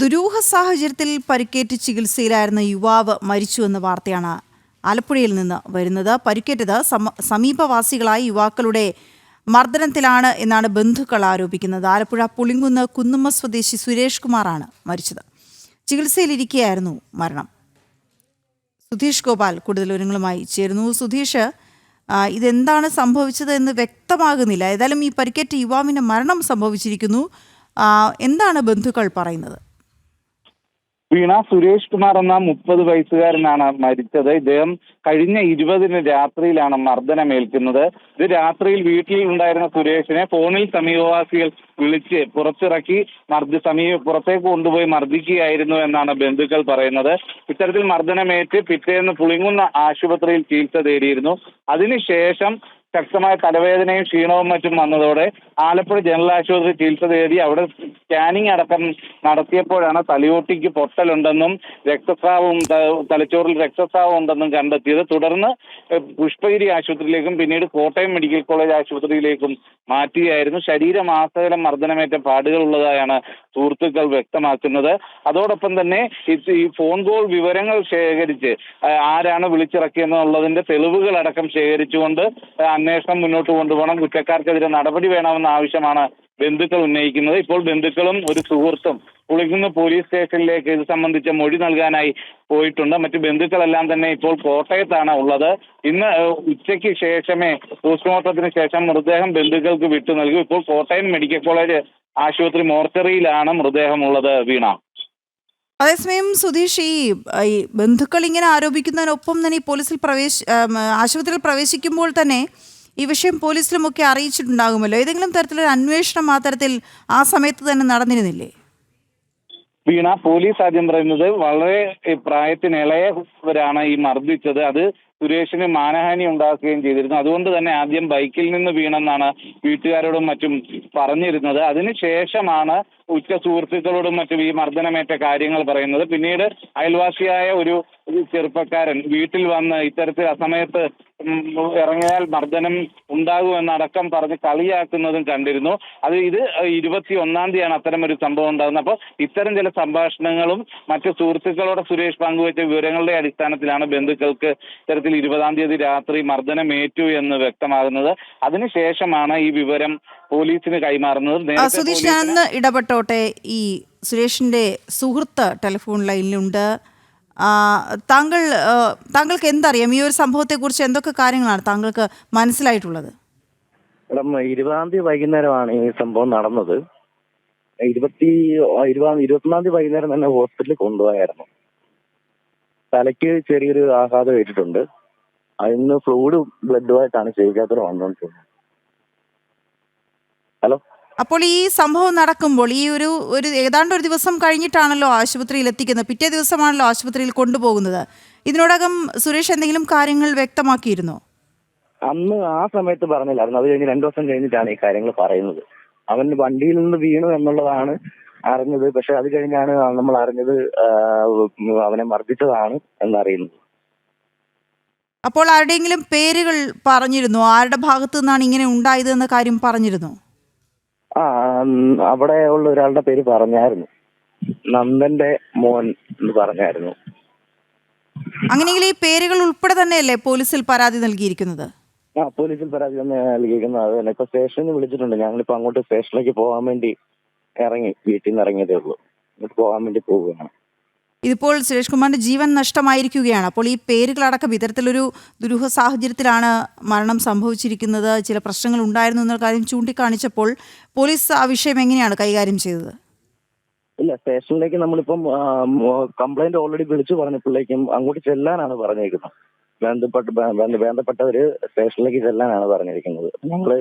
ദുരൂഹ സാഹചര്യത്തിൽ പരിക്കേറ്റ് ചികിത്സയിലായിരുന്ന യുവാവ് മരിച്ചുവെന്ന വാർത്തയാണ് ആലപ്പുഴയിൽ നിന്ന് വരുന്നത്. പരിക്കേറ്റത് സമീപവാസികളായ യുവാക്കളുടെ മർദ്ദനത്തിലാണ് എന്നാണ് ബന്ധുക്കൾ ആരോപിക്കുന്നത്. ആലപ്പുഴ പുളിങ്കുന്ന് കുന്നുമ്മ സ്വദേശി സുരേഷ് കുമാറാണ് മരിച്ചത്. ചികിത്സയിലിരിക്കെയായിരുന്നു മരണം. സുധീഷ് ഗോപാൽ കൂടുതൽ വിവരങ്ങളുമായി ചേരുന്നു. സുധീഷ്, ഇതെന്താണ് സംഭവിച്ചത് എന്ന് വ്യക്തമാകുന്നില്ല. ഏതായാലും ഈ പരിക്കേറ്റ യുവാവിന് മരണം സംഭവിച്ചിരിക്കുന്നു. എന്താണ് ബന്ധുക്കൾ പറയുന്നത്? വീണ സുരേഷ് കുമാർ എന്ന 30 വയസ്സുകാരനാണ് മരിച്ചത്. ഇദ്ദേഹം കഴിഞ്ഞ 20-ന് രാത്രിയിലാണ് മർദ്ദനമേൽക്കുന്നത്. ഇത് രാത്രിയിൽ വീട്ടിൽ ഉണ്ടായിരുന്ന സുരേഷിനെ ഫോണിൽ സമീപവാസികൾ വിളിച്ച് പുറത്തിറക്കി പുറത്തേക്ക് കൊണ്ടുപോയി മർദ്ദിക്കുകയായിരുന്നു എന്നാണ് ബന്ധുക്കൾ പറയുന്നത്. ഇത്തരത്തിൽ മർദ്ദനമേറ്റ് പിറ്റേന്ന് പുളിങ്കുന്ന ആശുപത്രിയിൽ ചികിത്സ തേടിയിരുന്നു. അതിനുശേഷം ശക്തമായ തലവേദനയും ക്ഷീണവും മറ്റും വന്നതോടെ ആലപ്പുഴ ജനറൽ ആശുപത്രി ചികിത്സ തേടി അവിടെ സ്കാനിംഗ് അടക്കം നടത്തിയപ്പോഴാണ് തലയോട്ടിക്ക് പൊട്ടലുണ്ടെന്നും തലച്ചോറിൽ രക്തസ്രാവം ഉണ്ടെന്നും കണ്ടെത്തിയത്. തുടർന്ന് പുഷ്പഗിരി ആശുപത്രിയിലേക്കും പിന്നീട് കോട്ടയം മെഡിക്കൽ കോളേജ് ആശുപത്രിയിലേക്കും മാറ്റുകയായിരുന്നു. ശരീരമാസകലം മർദ്ദനമേറ്റ പാടുകൾ ഉള്ളതായാണ് സുഹൃത്തുക്കൾ വ്യക്തമാക്കുന്നത്. അതോടൊപ്പം തന്നെ ഈ ഫോൺ കോൾ വിവരങ്ങൾ ശേഖരിച്ച് ആരാണ് വിളിച്ചിറക്കിയെന്നുള്ളതിന്റെ തെളിവുകളടക്കം ശേഖരിച്ചുകൊണ്ട് അന്വേഷണം മുന്നോട്ട് കൊണ്ടുപോകണം. കുറ്റക്കാർക്കെതിരെ നടപടി വേണമെന്ന ആവശ്യമാണ് ബന്ധുക്കൾ ഉന്നയിക്കുന്നത്. ഇപ്പോൾ ബന്ധുക്കളും ഒരു സുഹൃത്തും പുളിങ്കുന്ന് പോലീസ് സ്റ്റേഷനിലേക്ക് ഇത് സംബന്ധിച്ച മൊഴി നൽകാനായി പോയിട്ടുണ്ട്. മറ്റു ബന്ധുക്കളെല്ലാം തന്നെ ഇപ്പോൾ കോട്ടയത്താണ് ഉള്ളത്. ഇന്ന് ഉച്ചയ്ക്ക് ശേഷമേ പോസ്റ്റ്മോർട്ടത്തിന് ശേഷം മൃതദേഹം ബന്ധുക്കൾക്ക് വിട്ടു നൽകും. ഇപ്പോൾ കോട്ടയം മെഡിക്കൽ കോളേജ് ആശുപത്രി മോർച്ചറിയിലാണ് മൃതദേഹം ഉള്ളത്. വീണ, അതേസമയം സുധീഷ്, ഈ ബന്ധുക്കൾ ഇങ്ങനെ ആരോപിക്കുന്നതിനൊപ്പം തന്നെ ഈ ആശുപത്രിയിൽ പ്രവേശിക്കുമ്പോൾ തന്നെ ഈ വിഷയം പോലീസിലുമൊക്കെ അറിയിച്ചിട്ടുണ്ടാകുമല്ലോ. ഏതെങ്കിലും തരത്തിലൊരു അന്വേഷണം ആ തരത്തിൽ ആ സമയത്ത് തന്നെ നടന്നിരുന്നില്ലേ? വീണ, പോലീസ് ആദ്യം പറയുന്നത് വളരെ പ്രായത്തിനിളയവരാണ് ഈ മർദ്ദിച്ചത്. അത് സുരേഷിന് മാനഹാനി ഉണ്ടാക്കുകയും ചെയ്തിരുന്നു. അതുകൊണ്ട് തന്നെ ആദ്യം ബൈക്കിൽ നിന്ന് വീണെന്നാണ് വീട്ടുകാരോടും മറ്റും പറഞ്ഞിരുന്നത്. അതിനുശേഷമാണ് ഉറ്റ സുഹൃത്തുക്കളോടും മറ്റും ഈ മർദ്ദനമേറ്റ കാര്യങ്ങൾ പറയുന്നത്. പിന്നീട് അയൽവാസിയായ ഒരു ചെറുപ്പക്കാരൻ വീട്ടിൽ വന്ന് ഇത്തരത്തിൽ അസമയത്ത് ഇറങ്ങിയാൽ മർദ്ദനം ഉണ്ടാകുമെന്നടക്കം പറഞ്ഞ് കളിയാക്കുന്നതും കണ്ടിരുന്നു. ഇത് 21-ാം തീയതിയാണ് അത്തരം ഒരു സംഭവം ഉണ്ടാകുന്നത്. അപ്പോൾ ഇത്തരം ചില സംഭാഷണങ്ങളും മറ്റു സുഹൃത്തുക്കളോട് സുരേഷ് പങ്കുവച്ച വിവരങ്ങളുടെ അടിസ്ഥാനത്തിലാണ് ബന്ധുക്കൾക്ക് ഇത്തരത്തിൽ 20-ാം തീയതി രാത്രി മർദ്ദനമേറ്റു എന്ന് വ്യക്തമാകുന്നത്. അതിനുശേഷമാണ് ഈ വിവരം പോലീസിന് കൈമാറുന്നത്. സുധീഷ്, ഞാൻ ഇടപെട്ടോട്ടെ. ഈ സുരേഷിന്റെ സുഹൃത്ത് ടെലിഫോൺ ലൈനിലുണ്ട്. താങ്കൾക്ക് എന്തറിയാം? ഈ ഒരു സംഭവത്തെ കുറിച്ച് എന്തൊക്കെ കാര്യങ്ങളാണ് താങ്കൾക്ക് മനസ്സിലായിട്ടുള്ളത്? മേഡം, 20-ാം തീയതി വൈകുന്നേരമാണ് ഈ സംഭവം നടന്നത്. 21-ാം തീയതി വൈകുന്നേരം തന്നെ ഹോസ്പിറ്റലിൽ കൊണ്ടുപോയായിരുന്നു. തലയ്ക്ക് ചെറിയൊരു ആഘാതം ഏറ്റിട്ടുണ്ട്. അതിന് ഫ്ലൂയിഡ് ബ്ലഡുമായിട്ടാണ് ചെയ്യിക്കാത്തത് വന്നുകൊണ്ടിരുന്നത്. ഹലോ, അപ്പോൾ ഈ സംഭവം നടക്കുമ്പോൾ ഈ ഒരു ഏതാണ്ട് ഒരു ദിവസം കഴിഞ്ഞിട്ടാണല്ലോ ആശുപത്രിയിൽ എത്തിക്കുന്നത്. പിറ്റേ ദിവസമാണല്ലോ ആശുപത്രിയിൽ കൊണ്ടുപോകുന്നത്. ഇതിനോടകം സുരേഷ് എന്തെങ്കിലും കാര്യങ്ങൾ വ്യക്തമാക്കിയിരുന്നോ? അന്ന് ആ സമയത്ത് പറഞ്ഞില്ലായിരുന്നു. അത് കഴിഞ്ഞ് 2 ദിവസം കഴിഞ്ഞിട്ടാണ് ഈ കാര്യങ്ങൾ പറയുന്നത്. അവൻ വണ്ടിയിൽ നിന്ന് വീണു എന്നുള്ളതാണ് അറിഞ്ഞത്. പക്ഷെ അത് കഴിഞ്ഞാണ് നമ്മൾ അറിഞ്ഞത് അവനെ മർദ്ദിച്ചതാണ് എന്നറിയുന്നത്. അപ്പോൾ ആരുടെയെങ്കിലും പേരുകൾ പറഞ്ഞിരുന്നോ? ആരുടെ ഭാഗത്തു നിന്നാണ് ഇങ്ങനെ ഉണ്ടായത് എന്ന കാര്യം പറഞ്ഞിരുന്നോ? അവിടെ ഉള്ള ഒരാളുടെ പേര് പറഞ്ഞായിരുന്നു. നന്ദന്റെ മോൻ എന്ന് പറഞ്ഞായിരുന്നു. അങ്ങനെയെങ്കിൽ ഈ പേരുകൾ ഉൾപ്പെടെ തന്നെയല്ലേ പോലീസിൽ പരാതി നൽകിയിരിക്കുന്നത്? പോലീസിൽ പരാതി തന്നെ നൽകിയിരിക്കുന്നത്. അത് തന്നെ ഇപ്പൊ സ്റ്റേഷനിൽ വിളിച്ചിട്ടുണ്ട്. ഞങ്ങളിപ്പോ അങ്ങോട്ട് സ്റ്റേഷനിലേക്ക് പോകാൻ വേണ്ടി വീട്ടിൽ നിന്ന് ഇറങ്ങിയതേ ഉള്ളൂ. അങ്ങോട്ട് പോകാൻ വേണ്ടി പോവുകയാണ്. ഇതിപ്പോൾ സുരേഷ് കുമാറിന്റെ ജീവൻ നഷ്ടമായിരിക്കുകയാണ്. അപ്പോൾ ഈ പേരുകളടക്കം ഇത്തരത്തിലൊരു ദുരൂഹ സാഹചര്യത്തിലാണ് മരണം സംഭവിച്ചിരിക്കുന്നത്, ചില പ്രശ്നങ്ങൾ ഉണ്ടായിരുന്നു എന്ന കാര്യം ചൂണ്ടിക്കാണിച്ചപ്പോൾ പോലീസ് ആ വിഷയം എങ്ങനെയാണ് കൈകാര്യം ചെയ്തത്? ഇല്ല, സ്റ്റേഷനിലേക്ക് നമ്മളിപ്പം കംപ്ലൈന്റ് ഓൾറെഡി വിളിച്ചു പറഞ്ഞപ്പോഴേക്കും അങ്ങോട്ട് ചെല്ലാനാണ് പറഞ്ഞിരിക്കുന്നത്. വേണ്ടപ്പെട്ടവര് സ്റ്റേഷനിലേക്ക് ചെല്ലാനാണ് പറഞ്ഞിരിക്കുന്നത്. ഞങ്ങള്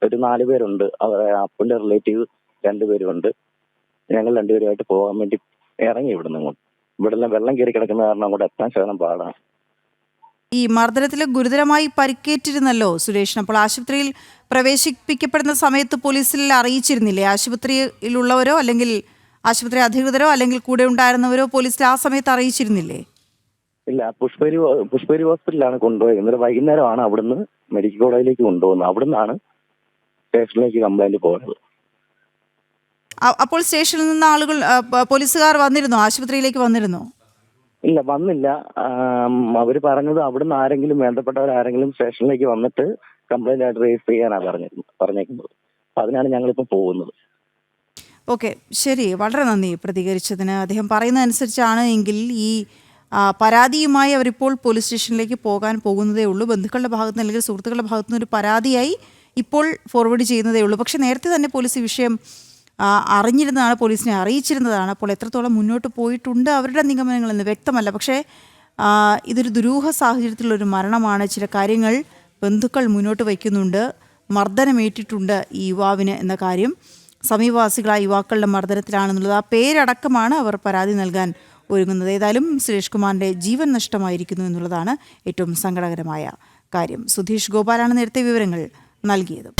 ഒരു 4 പേരുണ്ട്. അവരെ അപ്പന്റെ റിലേറ്റീവ് 2 പേരുണ്ട്. ഞങ്ങൾ 2 പേരുമായിട്ട് പോകാൻ വേണ്ടി ഇറങ്ങി ഇവിടെ വെള്ളം കയറി കിടക്കുന്ന കാരണം അങ്ങോട്ട് എത്താൻ ശകലം പാടാണ്. ഈ മർദ്ദനത്തിൽ ഗുരുതരമായി പരിക്കേറ്റിരുന്നല്ലോ സുരേഷിന്. അപ്പോൾ ആശുപത്രിയിൽ പ്രവേശിപ്പിക്കപ്പെടുന്ന സമയത്ത് പോലീസിൽ അറിയിച്ചിരുന്നില്ലേ? ആശുപത്രിയിലുള്ളവരോ അല്ലെങ്കിൽ ആശുപത്രി അധികൃതരോ അല്ലെങ്കിൽ കൂടെ ഉണ്ടായിരുന്നവരോ പോലീസിൽ ആ സമയത്ത് അറിയിച്ചിരുന്നില്ലേ? ഇല്ല, പുഷ്പഗിരി ഹോസ്പിറ്റലിലാണ് കൊണ്ടുപോയത്. ഇന്നലെ വൈകുന്നേരമാണ് അവിടുന്ന് മെഡിക്കൽ കോളേജിലേക്ക് കൊണ്ടുപോകുന്നത്. അവിടുന്നാണ് സ്റ്റേഷനിലേക്ക് കംപ്ലൈന്റ് പോകുന്നത്. അപ്പോൾ സ്റ്റേഷനിൽ നിന്ന് ആളുകൾ പോലീസുകാർ വന്നിരുന്നോ, ആശുപത്രിയിലേക്ക് വന്നിരുന്നോ? ഇല്ല, വന്നില്ല. അവര് പറഞ്ഞത് അവിടുന്ന് ആരെങ്കിലും വേണ്ടപ്പെട്ടവരാരെങ്കിലും സ്റ്റേഷനിലേക്ക് വന്നിട്ട് കംപ്ലൈന്റ് ആയിട്ട് രജിസ്റ്റർ ചെയ്യാനാ പറഞ്ഞേക്കുന്നത്. അതിനാണ് ഞങ്ങളിപ്പോ പോകുന്നത്. ഓക്കെ, ശരി, വളരെ നന്ദി പ്രതികരിച്ചതിന്. അദ്ദേഹം പറയുന്നതനുസരിച്ചാണ് എങ്കിൽ ഈ പരാതിയുമായി അവരിപ്പോൾ പോലീസ് സ്റ്റേഷനിലേക്ക് പോകാൻ പോകുന്നതേ ഉള്ളൂ. ബന്ധുക്കളുടെ ഭാഗത്ത് നിന്ന് അല്ലെങ്കിൽ സുഹൃത്തുക്കളുടെ ഭാഗത്തു നിന്ന് ഒരു പരാതിയായി ഇപ്പോൾ ഫോർവേഡ് ചെയ്യുന്നതേ ഉള്ളൂ. പക്ഷേ നേരത്തെ തന്നെ പോലീസ് ഈ വിഷയം അറിഞ്ഞിരുന്നതാണ്, പോലീസിനെ അറിയിച്ചിരുന്നതാണ്. അപ്പോൾ എത്രത്തോളം മുന്നോട്ട് പോയിട്ടുണ്ട് അവരുടെ നിഗമനങ്ങളെന്ന് വ്യക്തമല്ല. പക്ഷേ ഇതൊരു ദുരൂഹ സാഹചര്യത്തിലുള്ളൊരു മരണമാണ്. ചില കാര്യങ്ങൾ ബന്ധുക്കൾ മുന്നോട്ട് വയ്ക്കുന്നുണ്ട്. മർദ്ദനമേറ്റിട്ടുണ്ട് ഈ യുവാവിന് എന്ന കാര്യം. സമീപവാസികളായ യുവാക്കളുടെ മർദ്ദനത്തിലാണെന്നുള്ളത് ആ പേരടക്കമാണ് അവർ പരാതി നൽകാൻ ഒരുങ്ങുന്നത്. ഏതായാലും സുരേഷ് കുമാറിൻ്റെ ജീവൻ നഷ്ടമായിരിക്കുന്നു എന്നുള്ളതാണ് ഏറ്റവും സങ്കടകരമായ കാര്യം. സുധീഷ് ഗോപാലാണ് നേരത്തെ വിവരങ്ങൾ നൽകിയത്.